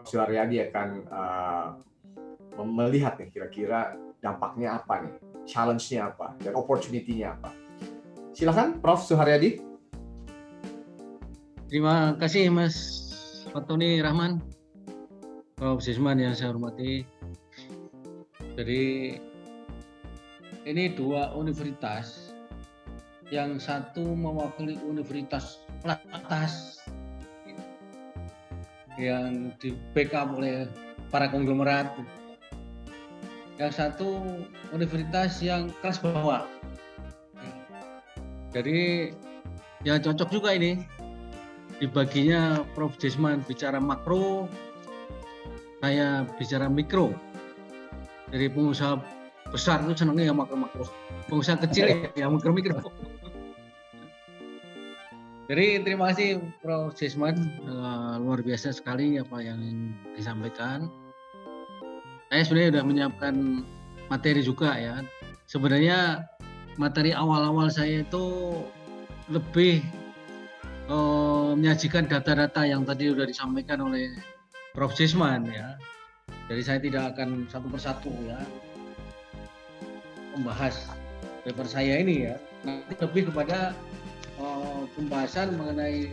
Suharyadi akan melihat nih kira-kira dampaknya apa nih, challenge-nya apa, dan opportunity-nya apa. Silakan Prof. Suharyadi. Terima kasih Mas Fatoni Rahman, Prof. Sisman yang saya hormati. Jadi ini dua universitas, yang satu mewakili universitas atas yang di backup oleh para konglomerat, yang satu universitas yang kelas bawah. Jadi ya cocok juga ini dibaginya Prof. Desman bicara makro, saya bicara mikro. Jadi pengusaha besar itu senangnya ya makro-makro, pengusaha kecil ya mikro-mikro. Jadi terima kasih Prof. Desman, luar biasa sekali apa yang disampaikan. Saya sebenarnya sudah menyiapkan materi juga ya. Sebenarnya materi awal-awal saya itu lebih menyajikan data-data yang tadi sudah disampaikan oleh Prof. Desman ya. Jadi saya tidak akan satu persatu ya membahas paper saya ini ya. Nanti lebih kepada pembahasan mengenai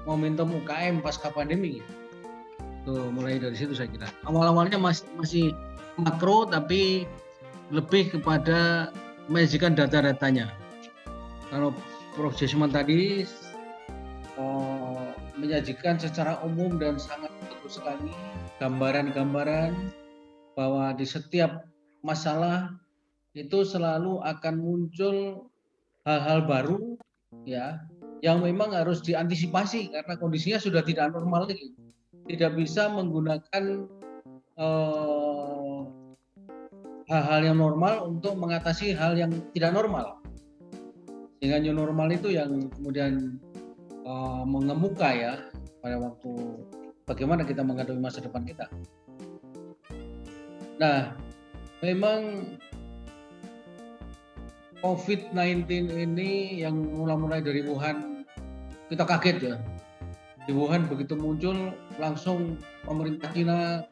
momentum UKM pasca pandemi. Tuh, mulai dari situ saya kira. Awal-awalnya masih makro tapi lebih kepada menyajikan data-datanya. Kalau Prof. Desman tadi menyajikan secara umum dan sangat bagus sekali gambaran-gambaran bahwa di setiap masalah itu selalu akan muncul hal-hal baru ya yang memang harus diantisipasi karena kondisinya sudah tidak normal lagi. Tidak bisa menggunakan hal-hal yang normal untuk mengatasi hal yang tidak normal. Sehingga new normal itu yang kemudian mengemuka ya pada waktu bagaimana kita menghadapi masa depan kita. Nah, memang COVID-19 ini yang mulai dari Wuhan, kita kaget ya. Di Wuhan begitu muncul, langsung pemerintah Cina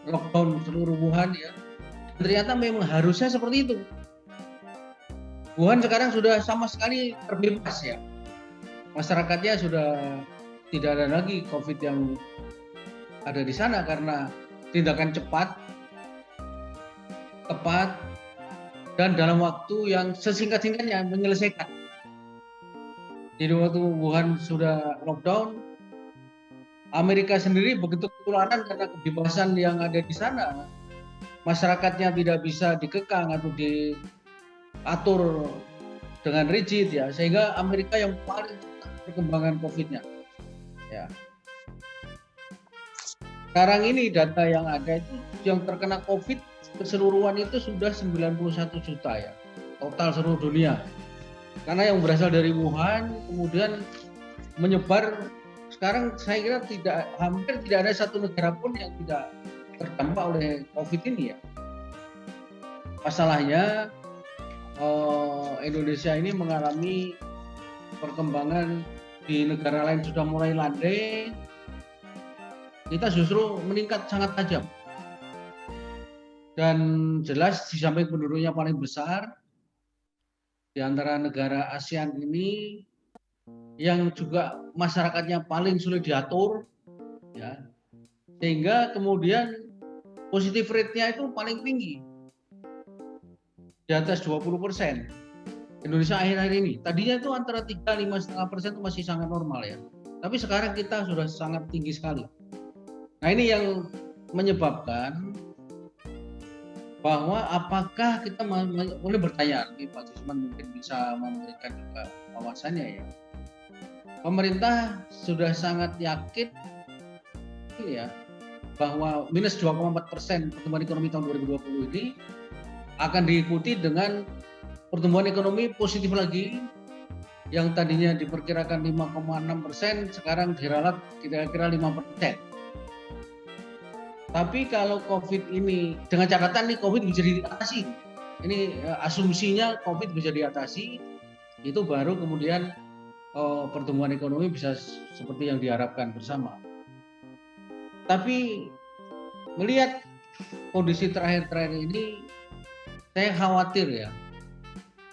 lockdown seluruh Wuhan ya. Ternyata memang harusnya seperti itu. Wuhan sekarang sudah sama sekali terbebas ya. Masyarakatnya sudah tidak ada lagi COVID yang ada di sana karena tindakan cepat, tepat, dan dalam waktu yang sesingkat-singkatnya menyelesaikan. Jadi waktu Wuhan sudah lockdown, Amerika sendiri begitu ketularan karena kebebasan yang ada di sana, masyarakatnya tidak bisa dikekang atau diatur dengan rigid ya, sehingga Amerika yang paling perkembangan COVID-nya. Ya. Sekarang ini data yang ada itu yang terkena COVID keseluruhan itu sudah 91 juta ya, total seluruh dunia. Karena yang berasal dari Wuhan kemudian menyebar, sekarang saya kira hampir tidak ada satu negara pun yang tidak terdampak oleh COVID ini ya. Masalahnya Indonesia ini mengalami perkembangan di negara lain sudah mulai landai, kita justru meningkat sangat tajam. Dan jelas di samping penduduknya paling besar di antara negara ASEAN ini, yang juga masyarakatnya paling sulit diatur, ya, sehingga kemudian positif rate-nya itu paling tinggi, di atas 20%. Indonesia akhir-akhir ini, tadinya itu antara 3-5,5% itu masih sangat normal ya, tapi sekarang kita sudah sangat tinggi sekali. Nah ini yang menyebabkan bahwa apakah kita boleh bertanya, Pak Jusman mungkin bisa memberikan juga wawasannya ya. Pemerintah sudah sangat yakin ya bahwa minus 2,4% pertumbuhan ekonomi tahun 2020 ini akan diikuti dengan pertumbuhan ekonomi positif lagi, yang tadinya diperkirakan 5,6%, sekarang diralat kira-kira 5%. Tapi kalau COVID ini, dengan catatan nih COVID bisa diatasi. Ini asumsinya COVID bisa diatasi, itu baru kemudian pertumbuhan ekonomi bisa seperti yang diharapkan bersama. Tapi melihat kondisi terakhir-terakhir ini, saya khawatir ya,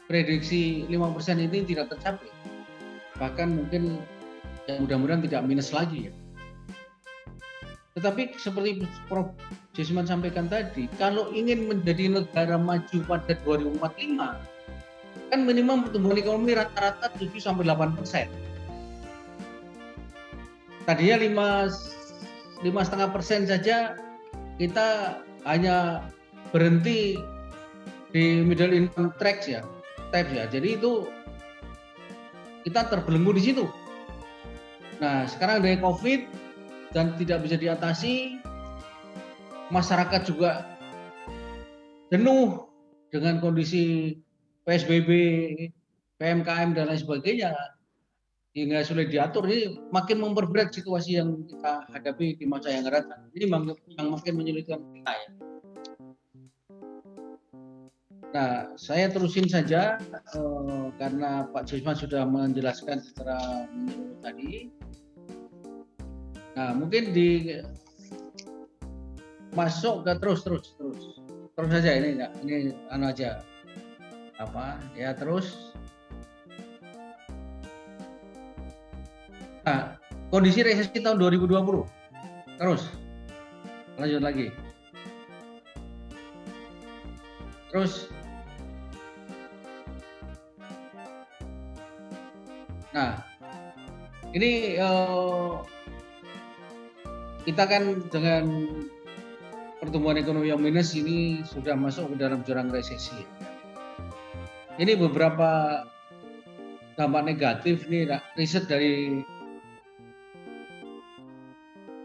prediksi 5% ini tidak tercapai. Bahkan mungkin ya mudah-mudahan tidak minus lagi ya. Tetapi seperti Prof. Jusman sampaikan tadi, kalau ingin menjadi negara maju pada 2045, kan minimum pertumbuhan ekonomi rata-rata 7-8%. Tadinya 5,5% saja kita hanya berhenti di middle income tracks ya, types ya. Jadi itu kita terbelenggu di situ. Nah, sekarang dari COVID dan tidak bisa diatasi, masyarakat juga jenuh dengan kondisi PSBB, PMKM dan lain sebagainya, hingga sulit diatur. Ini makin memperberat situasi yang kita hadapi di masa yang akan datang. Ini yang makin menyulitkan kita ya. Nah, saya terusin saja karena Pak Jusman sudah menjelaskan secara menyeluruh tadi. Nah, mungkin masuk ke terus saja ini aja apa ya terus. Nah, kondisi resesi tahun 2020 terus lanjut lagi. Terus, nah ini kita kan dengan pertumbuhan ekonomi yang minus ini sudah masuk ke dalam jurang resesi. Ini beberapa dampak negatif nih riset dari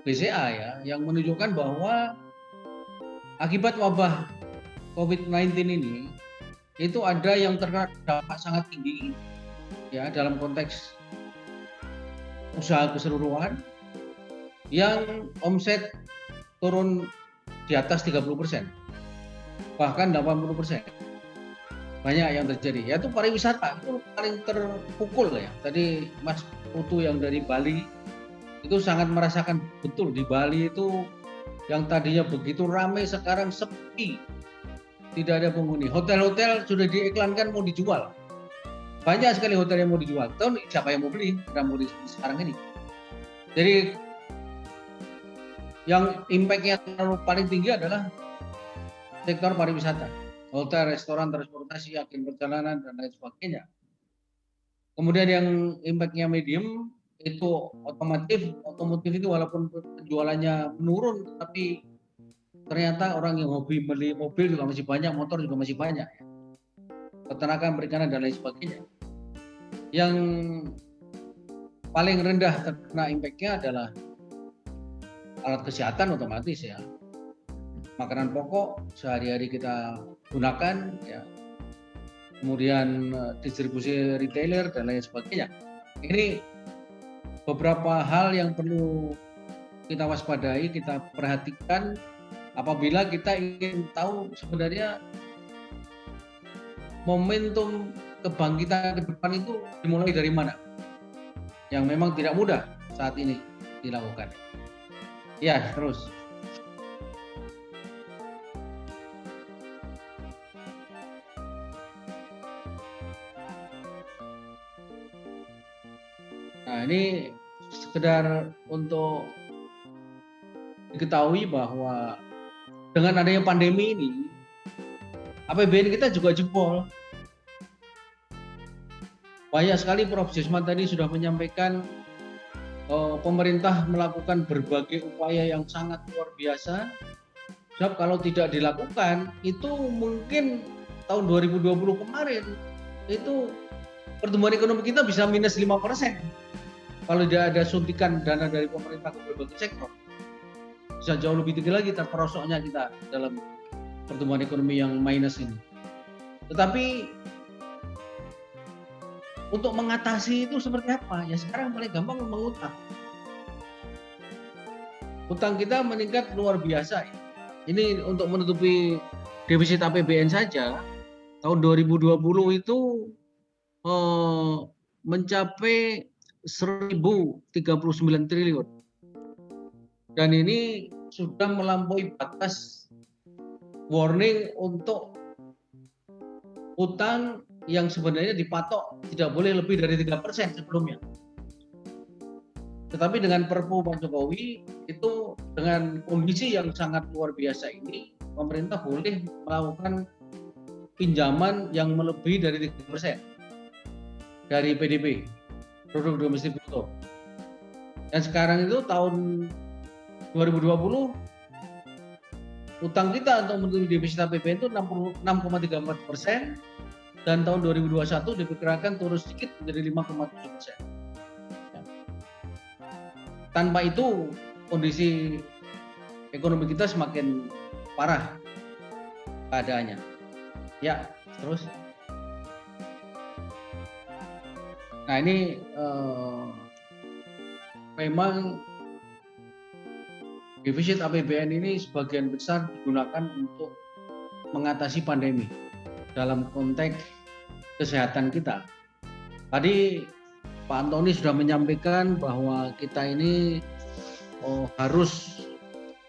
BCA ya yang menunjukkan bahwa akibat wabah COVID-19 ini itu ada yang terkena dampak sangat tinggi ya dalam konteks usaha keseluruhan yang omset turun di atas 30%, bahkan 80%. Banyak yang terjadi, yaitu pariwisata itu paling terpukul ya. Tadi Mas Putu yang dari Bali itu sangat merasakan betul di Bali itu yang tadinya begitu ramai sekarang sepi, tidak ada penghuni. Hotel-hotel sudah diiklankan mau dijual, banyak sekali hotel yang mau dijual. Tahu siapa yang mau beli? Tidak mau sekarang ini. Jadi yang impact-nya paling tinggi adalah sektor pariwisata, hotel, restoran, transportasi, agen perjalanan dan lain sebagainya. Kemudian yang impact-nya medium itu otomotif itu walaupun penjualannya menurun, tapi ternyata orang yang hobi beli mobil juga masih banyak, motor juga masih banyak. Peternakan, perikanan dan lain sebagainya. Yang paling rendah terkena impact-nya adalah alat kesehatan otomatis ya. Makanan pokok sehari-hari kita gunakan ya. Kemudian distribusi retailer dan lain sebagainya. Ini beberapa hal yang perlu kita waspadai, kita perhatikan apabila kita ingin tahu sebenarnya momentum kebangkitan ke depan itu dimulai dari mana. Yang memang tidak mudah saat ini dilakukan. Ya, terus. Nah, ini sekedar untuk diketahui bahwa dengan adanya pandemi ini, APBN kita juga jebol. Banyak sekali Prof. Jusman tadi sudah menyampaikan pemerintah melakukan berbagai upaya yang sangat luar biasa. Sebab kalau tidak dilakukan, itu mungkin tahun 2020 kemarin itu pertumbuhan ekonomi kita bisa minus 5%. Kalau tidak ada suntikan dana dari pemerintah ke berbagai sektor, bisa jauh lebih tinggi lagi terperosoknya kita dalam pertumbuhan ekonomi yang minus ini. Tetapi untuk mengatasi itu seperti apa? Ya sekarang paling gampang mengutang. Utang kita meningkat luar biasa. Ini untuk menutupi defisit APBN saja tahun 2020 itu mencapai 1.039 triliun. Dan ini sudah melampaui batas warning untuk utang yang sebenarnya dipatok tidak boleh lebih dari 3% sebelumnya. Tetapi dengan Perpu Pak Jokowi itu dengan kondisi yang sangat luar biasa ini, pemerintah boleh melakukan pinjaman yang melebihi dari 3% dari PDB, produk domestik bruto. Dan sekarang itu tahun 2020 utang kita untuk menutupi defisit APBN itu 66,34%, dan tahun 2021 diperkirakan turun sedikit menjadi 5,7%. Tanpa itu kondisi ekonomi kita semakin parah keadaannya. Ya, terus. Nah ini memang defisit APBN ini sebagian besar digunakan untuk mengatasi pandemi dalam konteks kesehatan kita. Tadi Pak Antoni sudah menyampaikan bahwa kita ini harus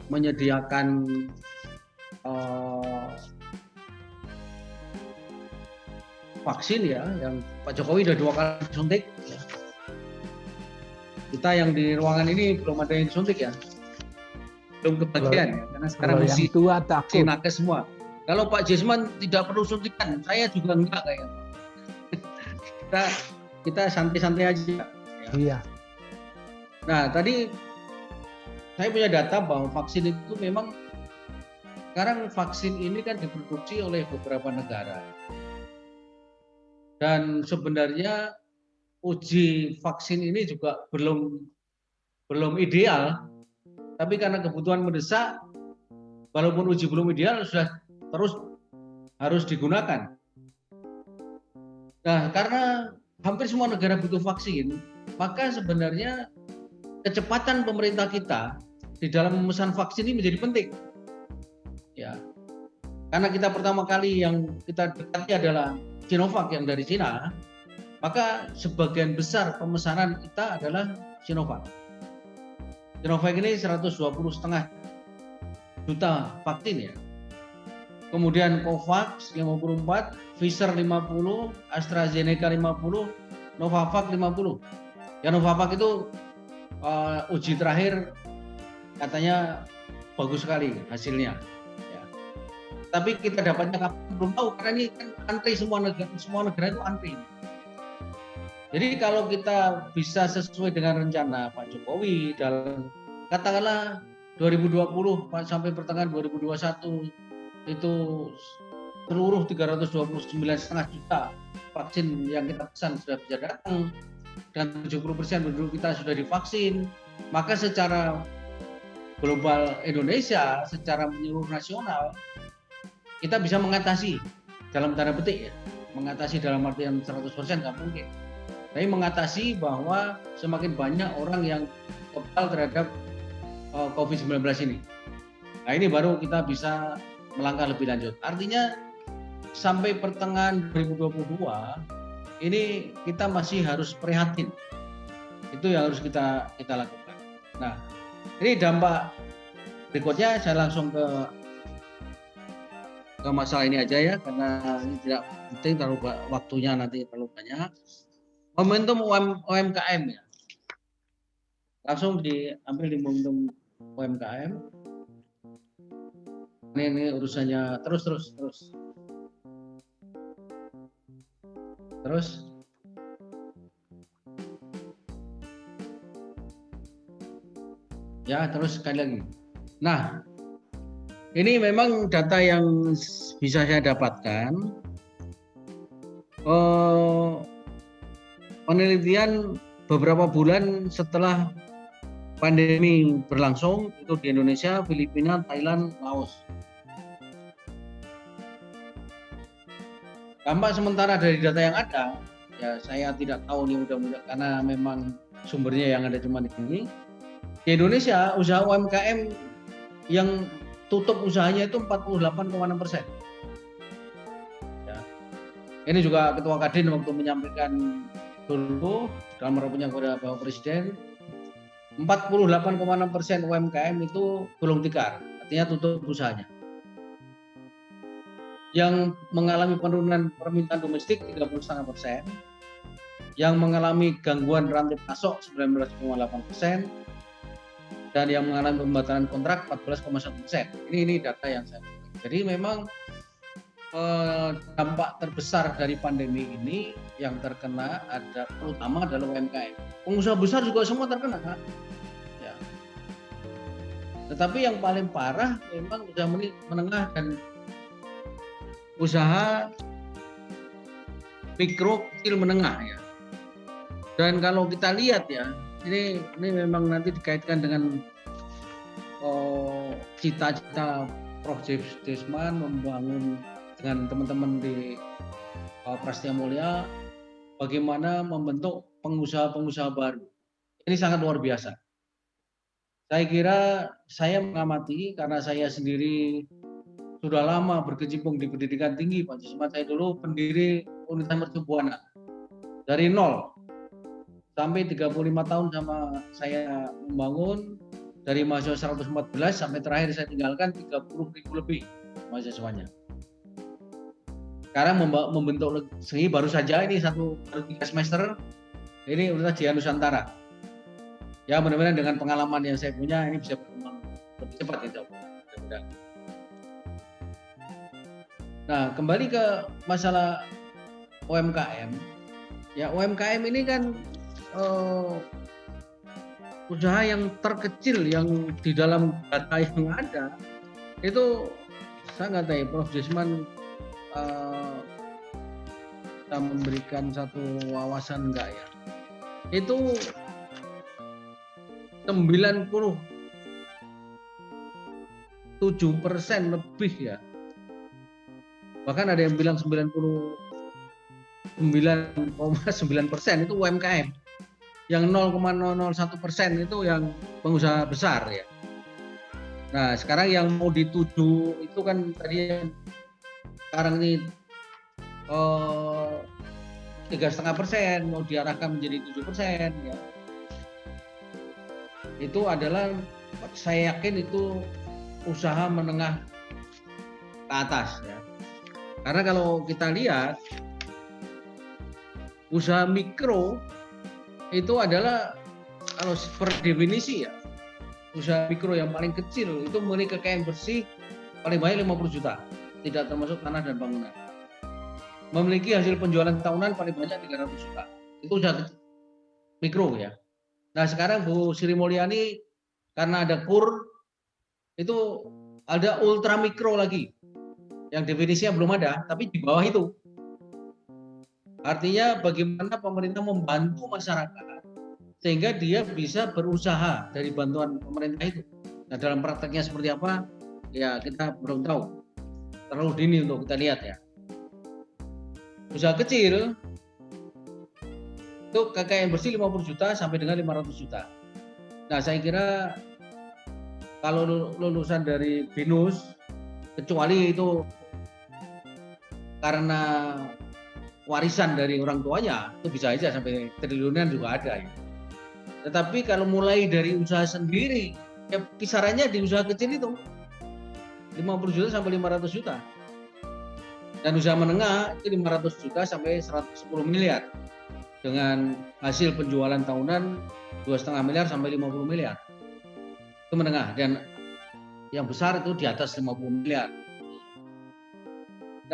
menyediakan vaksin ya, yang Pak Jokowi sudah 2 kali disuntik. Kita yang di ruangan ini belum ada yang disuntik ya, belum kebagian ya, karena sekarang masih tua takut. nakes semua. Kalau Pak Jesman tidak perlu suntikan, saya juga enggak kayaknya. Kita santai-santai aja. Ya. Iya. Nah tadi saya punya data bahwa vaksin itu memang sekarang vaksin ini kan diproduksi oleh beberapa negara. Dan sebenarnya uji vaksin ini juga belum ideal, tapi karena kebutuhan mendesak, walaupun uji belum ideal sudah terus harus digunakan. Nah, karena hampir semua negara butuh vaksin, maka sebenarnya kecepatan pemerintah kita di dalam memesan vaksin ini menjadi penting. Ya, karena kita pertama kali yang kita dekati adalah Sinovac yang dari Cina, maka sebagian besar pemesanan kita adalah Sinovac. Sinovac ini 120,5 juta vaksin ya. Kemudian Covax 54, Pfizer 50, AstraZeneca 50, Novavax 50. Ya Novavax itu uji terakhir katanya bagus sekali hasilnya. Ya. Tapi kita dapatnya kapan belum tahu karena ini kan antri semua negara itu antri. Jadi kalau kita bisa sesuai dengan rencana Pak Jokowi dalam katakanlah 2020 sampai pertengahan 2021 itu seluruh 329,5 juta vaksin yang kita pesan sudah bisa datang dan 70% penduduk kita sudah divaksin, maka secara global Indonesia, secara menyeluruh nasional kita bisa mengatasi dalam tanda petik ya, mengatasi dalam artian 100% nggak mungkin, tapi mengatasi bahwa semakin banyak orang yang kebal terhadap COVID-19 ini. Nah ini baru kita bisa melangkah lebih lanjut. Artinya sampai pertengahan 2022 ini kita masih harus prihatin. Itu yang harus kita lakukan. Nah, ini dampak berikutnya saya langsung ke masalah ini aja ya, karena ini tidak penting terlalu waktunya nanti terlalu banyak. Momentum UMKM ya. Langsung diambil di momentum UMKM. Ini urusannya terus. Ya, terus sekali lagi. Nah, ini memang data yang bisa saya dapatkan. Penelitian beberapa bulan setelah pandemi berlangsung itu di Indonesia, Filipina, Thailand, Laos. Dampak sementara dari data yang ada, ya saya tidak tahu nih mudah-mudahan karena memang sumbernya yang ada cuma di sini. Di Indonesia usaha UMKM yang tutup usahanya itu 48,6%. Ya. Ini juga Ketua Kadin waktu menyampaikan dulu dalam raportnya kepada Bapak Presiden 48,6% UMKM itu gulung tikar, artinya tutup usahanya. Yang mengalami penurunan permintaan domestik 30,5%, yang mengalami gangguan rantai pasok 19,8%, dan yang mengalami pembatalan kontrak 14,1%. Ini data yang saya punya. Jadi memang dampak terbesar dari pandemi ini yang terkena ada terutama adalah UMKM. Pengusaha besar juga semua terkena. Ya. Tetapi yang paling parah memang usaha menengah dan usaha mikro kecil menengah ya. Dan kalau kita lihat ya, ini memang nanti dikaitkan dengan cita-cita Prof. Desman membangun dengan teman-teman di Prasetya Mulia bagaimana membentuk pengusaha-pengusaha baru. Ini sangat luar biasa. Saya kira saya mengamati karena saya sendiri sudah lama berkecimpung di pendidikan tinggi, Pak Desman. Saya dulu pendiri Universitas Mercu Buana. Dari nol sampai 35 tahun sama saya membangun dari mahasiswa 114 sampai terakhir saya tinggalkan 30.000 lebih mahasiswanya. Sekarang membentuk segi baru saja ini baru 3 semester ini Universitas Jaya Nusantara. Ya mudah-mudahan dengan pengalaman yang saya punya ini bisa berkembang lebih cepat ya. Nah kembali ke masalah UMKM. Ya UMKM ini kan usaha yang terkecil yang di dalam data yang ada itu saya nggak tahu Prof. Desman kita memberikan satu wawasan enggak ya, itu 97% lebih ya, bahkan ada yang bilang 99,9% itu UMKM, yang 0,001% itu yang pengusaha besar ya. Nah sekarang yang mau dituju itu kan tadi sekarang ini 3,5% mau diarahkan menjadi 7% ya. Itu adalah saya yakin itu usaha menengah ke atas ya. Karena kalau kita lihat usaha mikro itu adalah kalau per definisi ya, usaha mikro yang paling kecil itu memiliki kekayaan bersih paling banyak 50 juta, tidak termasuk tanah dan bangunan. Memiliki hasil penjualan tahunan paling banyak 300 juta. Itu usaha kecil, mikro ya. Nah sekarang Bu Sri Mulyani karena ada KUR itu ada ultra mikro lagi yang definisinya belum ada, tapi di bawah itu. Artinya bagaimana pemerintah membantu masyarakat sehingga dia bisa berusaha dari bantuan pemerintah itu. Nah dalam prakteknya seperti apa ya kita belum tahu, terlalu dini untuk kita lihat ya. Usaha kecil itu kekayaan bersih 50 juta sampai dengan 500 juta. Nah saya kira kalau lulusan dari BINUS kecuali itu karena warisan dari orang tuanya itu bisa aja sampai triliunan juga ada ya. Tetapi kalau mulai dari usaha sendiri ya kisarannya di usaha kecil itu 50 juta sampai 500 juta. Dan usaha menengah itu 500 juta sampai 110 miliar. Dengan hasil penjualan tahunan 2,5 miliar sampai 50 miliar. Itu menengah dan yang besar itu di atas 50 miliar.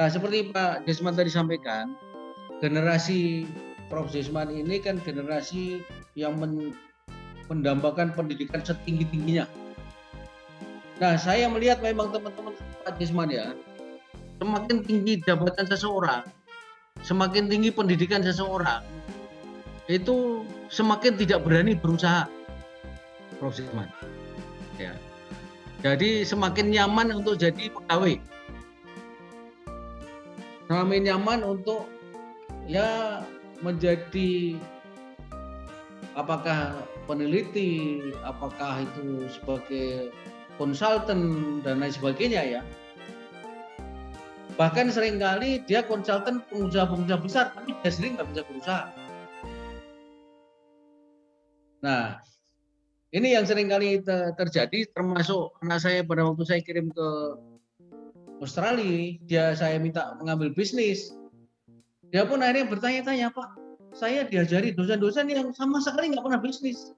Nah, seperti Pak Desman tadi sampaikan, generasi Prof. Desman ini kan generasi yang mendambakan pendidikan setinggi-tingginya. Nah, saya melihat memang teman-teman Pak Desman ya, semakin tinggi jabatan seseorang, semakin tinggi pendidikan seseorang, itu semakin tidak berani berusaha, Prof. Desman. Ya. Jadi semakin nyaman untuk jadi pegawai, semakin nyaman untuk ya menjadi apakah peneliti, apakah itu sebagai konsultan dan lain sebagainya ya. Bahkan seringkali dia konsultan pengusaha-pengusaha besar, tapi dia sendiri nggak bisa berusaha. Nah, ini yang seringkali terjadi, termasuk anak saya pada waktu saya kirim ke Australia, saya minta mengambil bisnis. Dia pun akhirnya bertanya-tanya, Pak, saya diajari dosen-dosen yang sama sekali nggak pernah bisnis.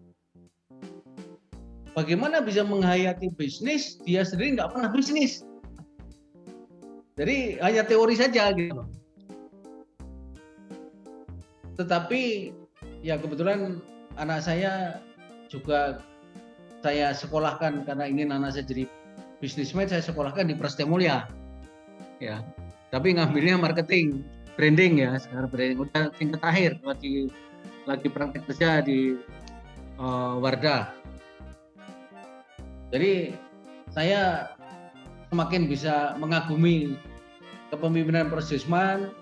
Bagaimana bisa menghayati bisnis, dia sendiri nggak pernah bisnis. Jadi hanya teori saja gitu. Tetapi ya kebetulan anak saya juga saya sekolahkan karena ingin anak saya jadi bisnismen, saya sekolahkan di Prasetya ya. Tapi ngambilnya marketing, branding ya, sekarang branding udah tingkat akhir, lagi praktek kerja di Wardah. Jadi saya semakin bisa mengagumi kepemimpinan Prosesman,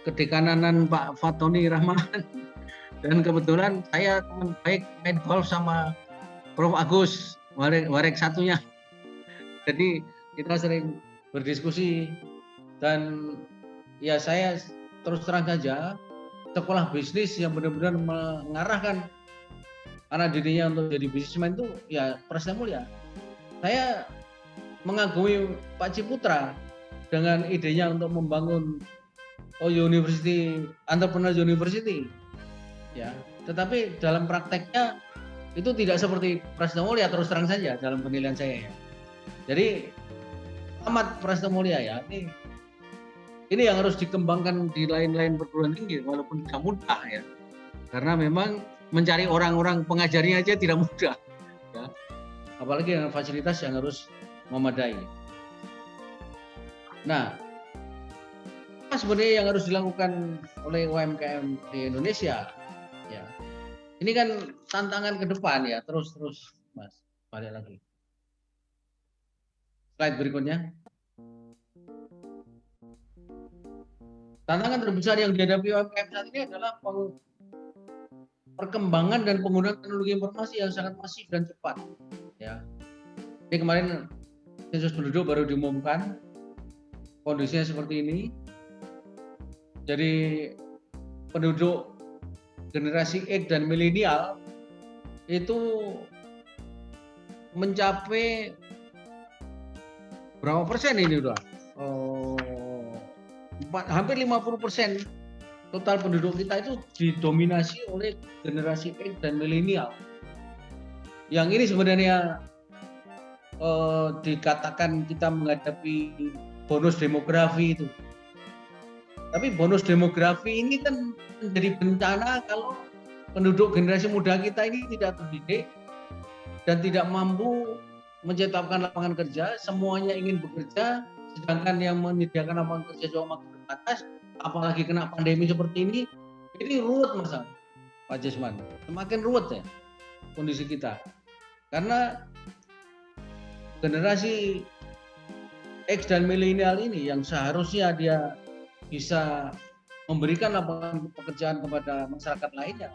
kedekananan Pak Fatoni Rahman, dan kebetulan saya teman baik main golf sama Prof. Agus, warek satunya. Jadi kita sering berdiskusi dan ya saya terus terang saja sekolah bisnis yang benar-benar mengarahkan anak didiknya untuk jadi bisnismen itu ya Prasetya Mulia. Saya mengagumi Pak Ciputra dengan idenya untuk membangun University, Entrepreneur University. Ya, tetapi dalam prakteknya itu tidak seperti Prasetya Mulia, terus terang saja dalam penilaian saya ya. Jadi amat Prasetya Mulia ya. Ini yang harus dikembangkan di lain-lain perguruan tinggi walaupun tidak mudah ya. Karena memang mencari orang-orang pengajarnya aja tidak mudah. Ya. Apalagi dengan fasilitas yang harus memadai. Nah, apa sebenarnya yang harus dilakukan oleh UMKM di Indonesia? Ya, ini kan tantangan ke depan ya, terus Mas, balik lagi. Slide berikutnya. Tantangan terbesar yang dihadapi UMKM saat ini adalah perkembangan dan penggunaan teknologi informasi yang sangat masif dan cepat. Ya, ini kemarin sensus penduduk baru diumumkan, kondisinya seperti ini. Jadi penduduk generasi X dan milenial itu mencapai berapa persen ini udah? Hampir 50% total penduduk kita itu didominasi oleh generasi X dan milenial. Yang ini sebenarnya dikatakan kita menghadapi bonus demografi itu. Tapi bonus demografi ini kan menjadi bencana kalau penduduk generasi muda kita ini tidak terdidik dan tidak mampu menciptakan lapangan kerja, semuanya ingin bekerja, sedangkan yang menyediakan lapangan kerja cuma makin terbatas, apalagi kena pandemi seperti ini ruwet Mas Pak Jesman, semakin ruwet ya kondisi kita. Karena generasi X dan milenial ini yang seharusnya dia bisa memberikan lapangan pekerjaan kepada masyarakat lainnya,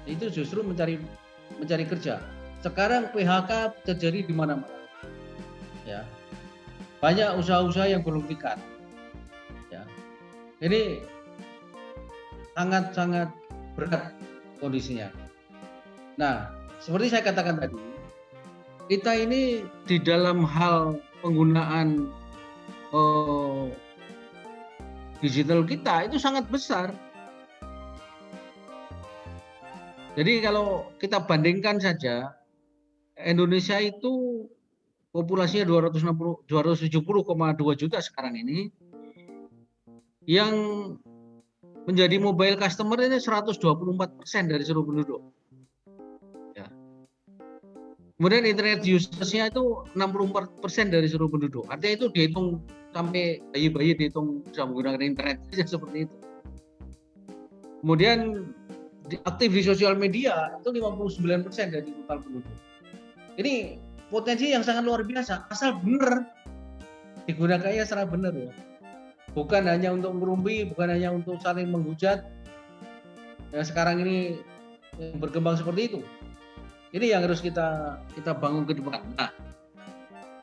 itu justru mencari kerja. Sekarang PHK terjadi di mana-mana. Ya. Banyak usaha-usaha yang gulung tikar. Ya. Ini sangat-sangat berat kondisinya. Nah, seperti saya katakan tadi, kita ini di dalam hal penggunaan digital kita itu sangat besar. Jadi kalau kita bandingkan saja, Indonesia itu populasinya 270,2 juta sekarang ini, yang menjadi mobile customer ini 124% dari seluruh penduduk. Ya. Kemudian internet usersnya itu 64% dari seluruh penduduk. Artinya itu dihitung sampai bayi-bayi dihitung bisa menggunakan internet saja seperti itu. Kemudian aktif di sosial media itu 59% dari total penduduk. Ini potensi yang sangat luar biasa, asal benar digunakannya secara benar ya. Bukan hanya untuk merumpi, bukan hanya untuk saling menghujat. Yang sekarang ini berkembang seperti itu. Ini yang harus kita bangun ke depan. Nah,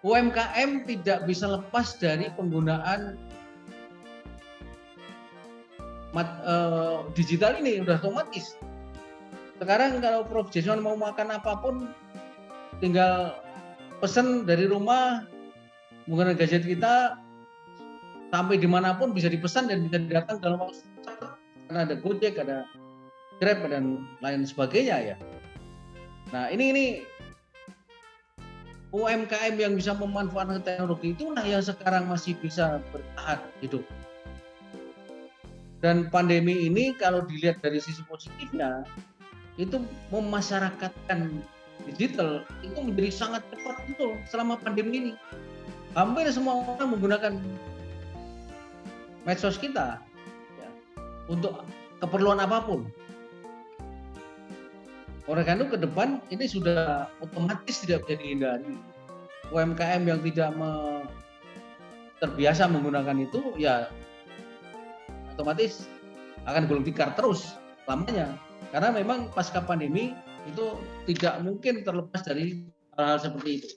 UMKM tidak bisa lepas dari penggunaan digital ini, udah otomatis. Sekarang kalau Prof. Jason mau makan apapun, tinggal pesen dari rumah, menggunakan gadget kita, sampai dimanapun bisa dipesan dan bisa datang dalam waktu cepat. Karena ada Gojek, ada Grab, dan lain sebagainya ya. Nah ini UMKM yang bisa memanfaatkan teknologi itulah yang sekarang masih bisa bertahan hidup. Dan pandemi ini kalau dilihat dari sisi positifnya, itu memasyarakatkan digital itu menjadi sangat cepat itu selama pandemi ini. Hampir semua orang menggunakan medsos kita ya, untuk keperluan apapun. Oleh karena itu ke depan ini sudah otomatis tidak bisa dihindari. UMKM yang tidak terbiasa menggunakan itu ya otomatis akan gulung tikar terus lamanya. Karena memang pasca pandemi itu tidak mungkin terlepas dari hal-hal seperti itu.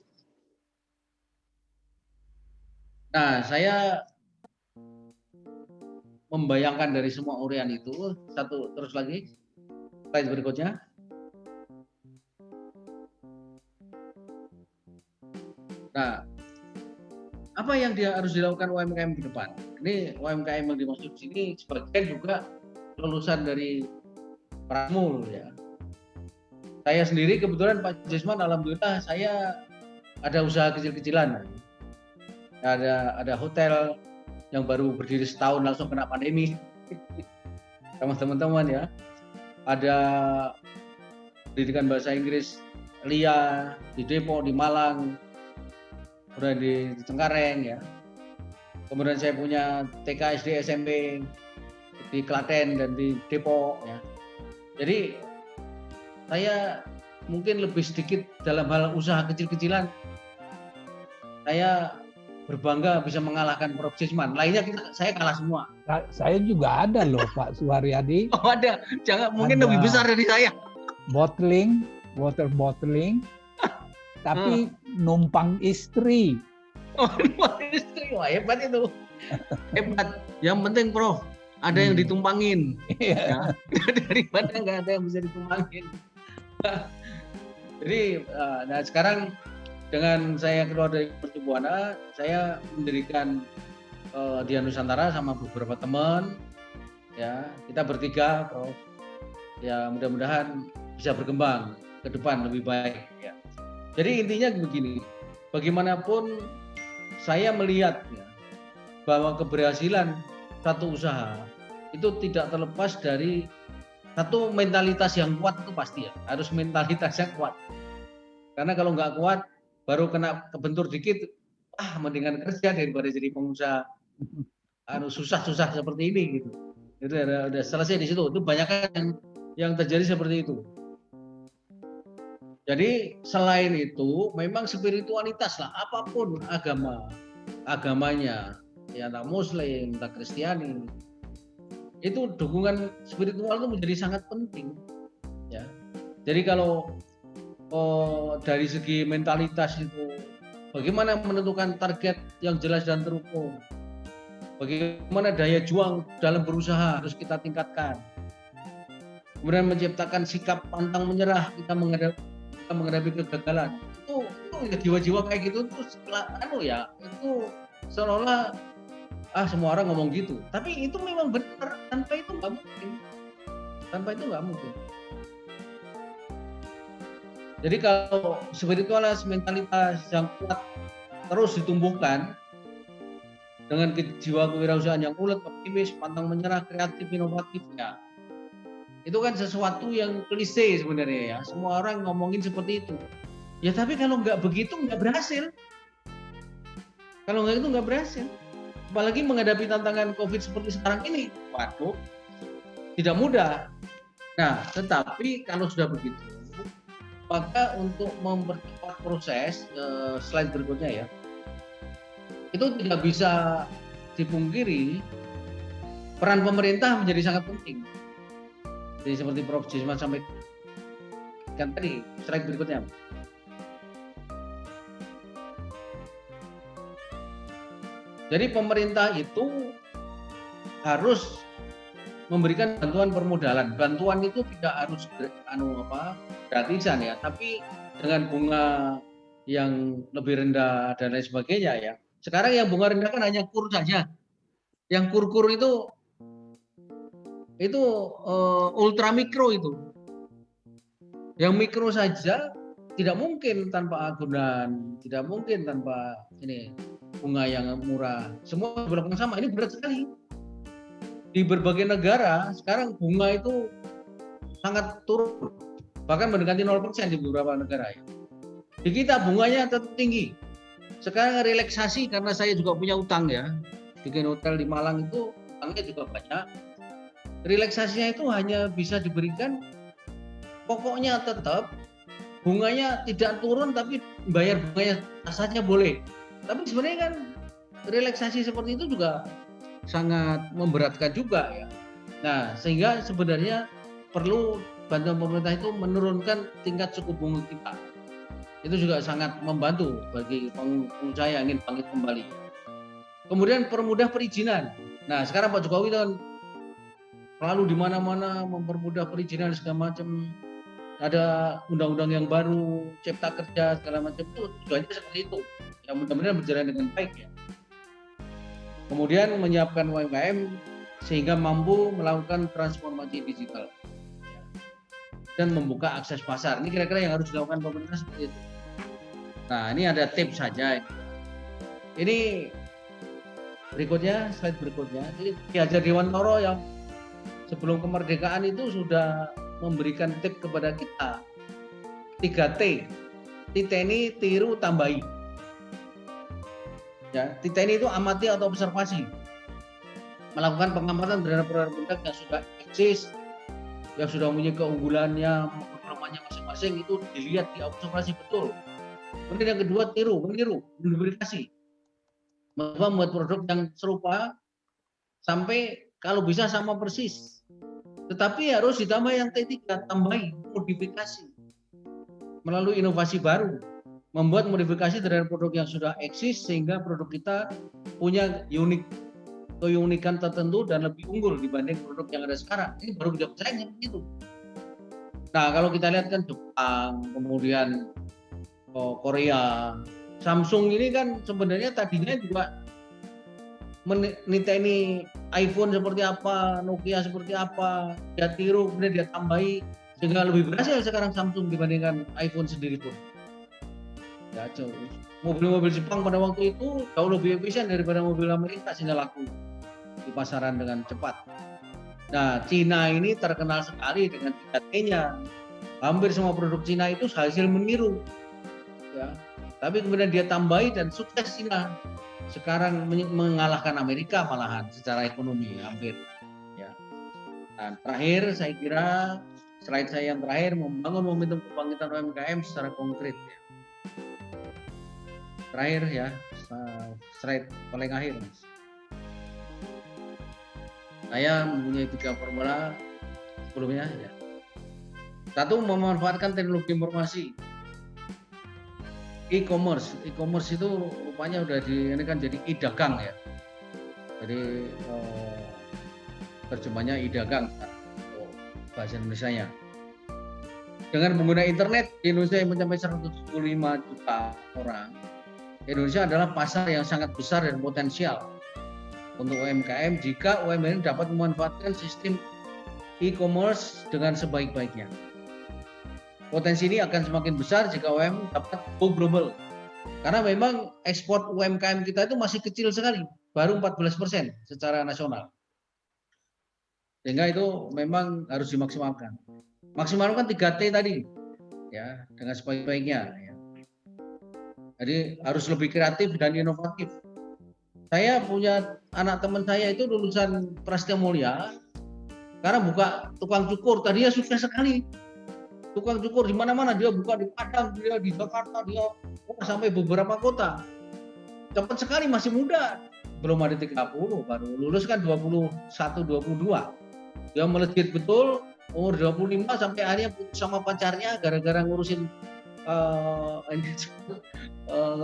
Nah, saya membayangkan dari semua uraian itu, satu terus lagi, slide berikutnya. Nah, apa yang harus dilakukan UMKM ke depan? Ini UMKM yang dimaksud sini sebagian juga lulusan dari Prasmul ya. Saya sendiri kebetulan Pak Jesman, alhamdulillah saya ada usaha kecil-kecilan. Ada hotel yang baru berdiri setahun langsung kena pandemi sama teman-teman ya. Ada pendidikan bahasa Inggris LIA di Depok, di Malang, kemudian di Cengkareng ya. Kemudian saya punya TK, SD, SMP di Klaten dan di Depok ya. Jadi saya mungkin lebih sedikit dalam hal usaha kecil-kecilan. Saya berbangga bisa mengalahkan Prof. Jesman. Lainnya saya kalah semua. Saya juga ada loh Pak Suharyadi. Oh ada, jangan mungkin lebih besar dari saya. Water bottling, tapi numpang istri. Oh, numpang istri, wah hebat itu. Hebat. Yang penting Prof, ada yang ditumpangin. Ya. Daripada nggak ada yang bisa ditumpangin. Jadi, nah sekarang dengan saya keluar dari Mercu Buana, saya mendirikan Dian Nusantara sama beberapa teman. Ya, kita bertiga, Prof. Ya, mudah-mudahan bisa berkembang ke depan lebih baik. Ya. Jadi intinya begini, bagaimanapun saya melihat ya, bahwa keberhasilan satu usaha itu tidak terlepas dari satu mentalitas yang kuat itu pasti ya, harus mentalitas yang kuat. Karena kalau nggak kuat, baru kena kebentur dikit, mendingan kerja daripada jadi pengusaha susah-susah seperti ini gitu. Itu udah selesai di situ. Itu banyak yang terjadi seperti itu. Jadi selain itu, memang spiritualitas lah, apapun agamanya, ya entah Muslim, entah Kristiani, itu dukungan spiritual itu menjadi sangat penting. Ya, jadi kalau dari segi mentalitas itu, bagaimana menentukan target yang jelas dan terukur, bagaimana daya juang dalam berusaha harus kita tingkatkan, kemudian menciptakan sikap pantang menyerah kita menghadapi kegagalan. Itu jiwa-jiwa kayak gitu terus itu seolah-olah semua orang ngomong gitu, tapi itu memang benar. Tanpa itu nggak mungkin. Jadi kalau spiritualitas, mentalitas yang kuat terus ditumbuhkan dengan jiwa kewirausahaan yang ulet, optimis, pantang menyerah, kreatif, inovatif ya, itu kan sesuatu yang klise sebenarnya ya. Semua orang ngomongin seperti itu. Ya tapi kalau nggak begitu nggak berhasil. Kalau nggak itu nggak berhasil. Apalagi menghadapi tantangan COVID seperti sekarang ini, waduh, tidak mudah. Nah, tetapi kalau sudah begitu, maka untuk mempercepat proses, slide berikutnya ya, itu tidak bisa dipungkiri peran pemerintah menjadi sangat penting. Jadi seperti Prof. Jesman sampaikan tadi, slide berikutnya. Jadi pemerintah itu harus memberikan bantuan permodalan. Bantuan itu tidak harus gratisan ya, tapi dengan bunga yang lebih rendah dan lain sebagainya ya. Sekarang yang bunga rendah kan hanya kur saja. Yang kur itu ultra mikro itu. Yang mikro saja tidak mungkin tanpa agunan, tidak mungkin tanpa ini bunga yang murah. Semua berlaku sama. Ini berat sekali. Di berbagai negara sekarang bunga itu sangat turun, bahkan mendekati 0% di beberapa negara ya. Di kita bunganya tetap tinggi. Sekarang relaksasi karena saya juga punya utang ya, bikin hotel di Malang itu utangnya juga banyak. Relaksasinya itu hanya bisa diberikan, pokoknya tetap bunganya tidak turun tapi bayar bunganya saja boleh. Tapi sebenarnya kan relaksasi seperti itu juga sangat memberatkan juga ya. Nah, sehingga sebenarnya perlu bantuan pemerintah itu menurunkan tingkat suku bunga kita. Itu juga sangat membantu bagi pengusaha yang ingin bangkit kembali. Kemudian permudah perizinan. Nah, sekarang Pak Jokowi kan selalu di mana-mana mempermudah perizinan segala macam. Ada undang-undang yang baru, cipta kerja segala macam itu tujuannya seperti itu. Ya mudah-mudahan berjalan dengan baik ya. Kemudian menyiapkan UMKM sehingga mampu melakukan transformasi digital dan membuka akses pasar. Ini kira-kira yang harus dilakukan pemerintah seperti itu. Nah, ini ada tips saja. Ini berikutnya, slide berikutnya. Jadi Ki Hajar Dewantara yang sebelum kemerdekaan itu sudah memberikan tips kepada kita. 3T. Titeni, tiru, tambahi. Ya, titeni itu amati atau observasi. Melakukan pengamatan terhadap produk-produk yang sudah eksis, yang sudah mempunyai keunggulannya, kelemahannya masing-masing, itu dilihat, diobservasi betul. Kemudian yang kedua, tiru, meniru, menduplikasi. Membuat produk yang serupa sampai kalau bisa sama persis. Tetapi harus ditambah yang T3, tambahi, modifikasi. Melalui inovasi baru, membuat modifikasi terhadap produk yang sudah eksis sehingga produk kita punya keunikan tertentu dan lebih unggul dibanding produk yang ada sekarang. Ini baru bisa bersaing begitu. Nah, kalau kita lihat kan Jepang, kemudian Korea, Samsung ini kan sebenarnya tadinya juga meniteni iPhone seperti apa, Nokia seperti apa, dia tiru, kemudian dia tambahi sehingga lebih berhasil sekarang Samsung dibandingkan iPhone sendiri pun. Ya, jauh. Mobil-mobil Jepang pada waktu itu jauh lebih efisien daripada mobil Amerika sehingga laku di pasaran dengan cepat. Nah, Cina ini terkenal sekali dengan 3T-nya. Hampir semua produk Cina itu hasil meniru. Ya. Tapi kemudian dia tambahi dan sukses Cina. Sekarang mengalahkan Amerika malahan secara ekonomi hampir. Ya. Dan terakhir saya kira slide saya yang terakhir membangun momentum kebangkitan UMKM secara konkret. Terakhir ya, slide paling akhir. Saya mempunyai 3 formula sebelumnya ya. 1, memanfaatkan teknologi informasi. E-commerce itu rupanya udah ini kan jadi e-dagang ya. Jadi terjemahnya e-dagang bahasa Indonesianya. Dengan menggunakan internet di Indonesia yang mencapai 175 juta orang, Indonesia adalah pasar yang sangat besar dan potensial untuk UMKM jika UMKM dapat memanfaatkan sistem e-commerce dengan sebaik-baiknya. Potensi ini akan semakin besar jika UMKM dapat go global. Karena memang ekspor UMKM kita itu masih kecil sekali, baru 14% secara nasional. Sehingga itu memang harus dimaksimalkan. Maksimalkan 3T tadi, ya, dengan sebaik-baiknya. Ya. Jadi harus lebih kreatif dan inovatif. Saya punya anak teman saya itu lulusan Prasetya Mulia, karena buka tukang cukur, tadinya sukses sekali. Tukang cukur di mana-mana, dia buka di Padang, dia di Jakarta, dia sampai beberapa kota. Cepat sekali, masih muda. Belum ada 30, baru lulus kan 21, 22. Dia melejit betul, umur 25 sampai akhirnya putus sama pacarnya gara-gara ngurusin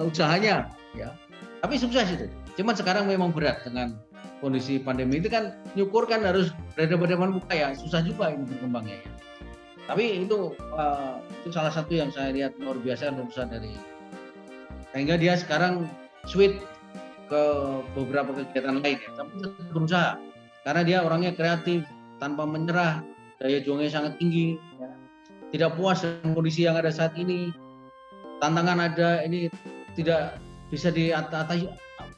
usahanya. Ya. Tapi sukses itu. Cuman sekarang memang berat dengan kondisi pandemi itu kan nyukur kan harus berada pada depan muka ya, susah juga ini berkembangnya ya. Tapi itu salah satu yang saya lihat luar biasa lulusan dari, sehingga dia sekarang switch ke beberapa kegiatan lain ya, tapi tetap berusaha karena dia orangnya kreatif, tanpa menyerah, daya juangnya sangat tinggi ya. Tidak puas dengan kondisi yang ada saat ini, tantangan ada, ini tidak bisa diatasi,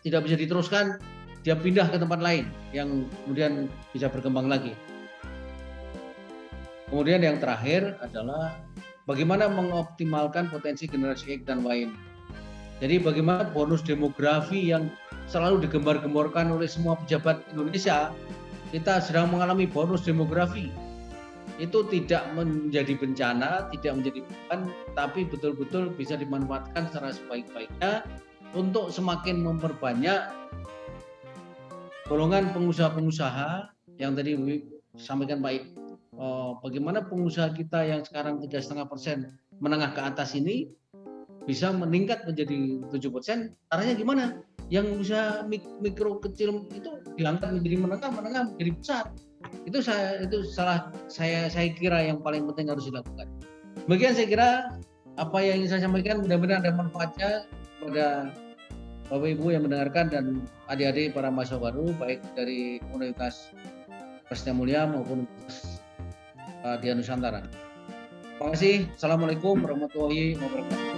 tidak bisa diteruskan, dia pindah ke tempat lain yang kemudian bisa berkembang lagi. Kemudian yang terakhir adalah bagaimana mengoptimalkan potensi generasi X dan Y ini. Jadi bagaimana bonus demografi yang selalu digembar-gemborkan oleh semua pejabat Indonesia, kita sedang mengalami bonus demografi. Itu tidak menjadi bencana, tidak menjadi beban, tapi betul-betul bisa dimanfaatkan secara sebaik-baiknya untuk semakin memperbanyak golongan pengusaha-pengusaha yang tadi sampaikan Pak. Bagaimana pengusaha kita yang sekarang 3,5% menengah ke atas ini bisa meningkat menjadi 7%. Caranya gimana? Yang usaha mikro kecil itu diangkat menjadi menengah menjadi besar. Itu saya kira yang paling penting harus dilakukan. Demikian saya kira apa yang ingin saya sampaikan, mudah-mudahan ada manfaatnya kepada Bapak Ibu yang mendengarkan dan adik-adik para mahasiswa baru baik dari Universitas Prasetya Mulia maupun Universitas di Nusantara. Terima kasih. Assalamualaikum warahmatullahi wabarakatuh.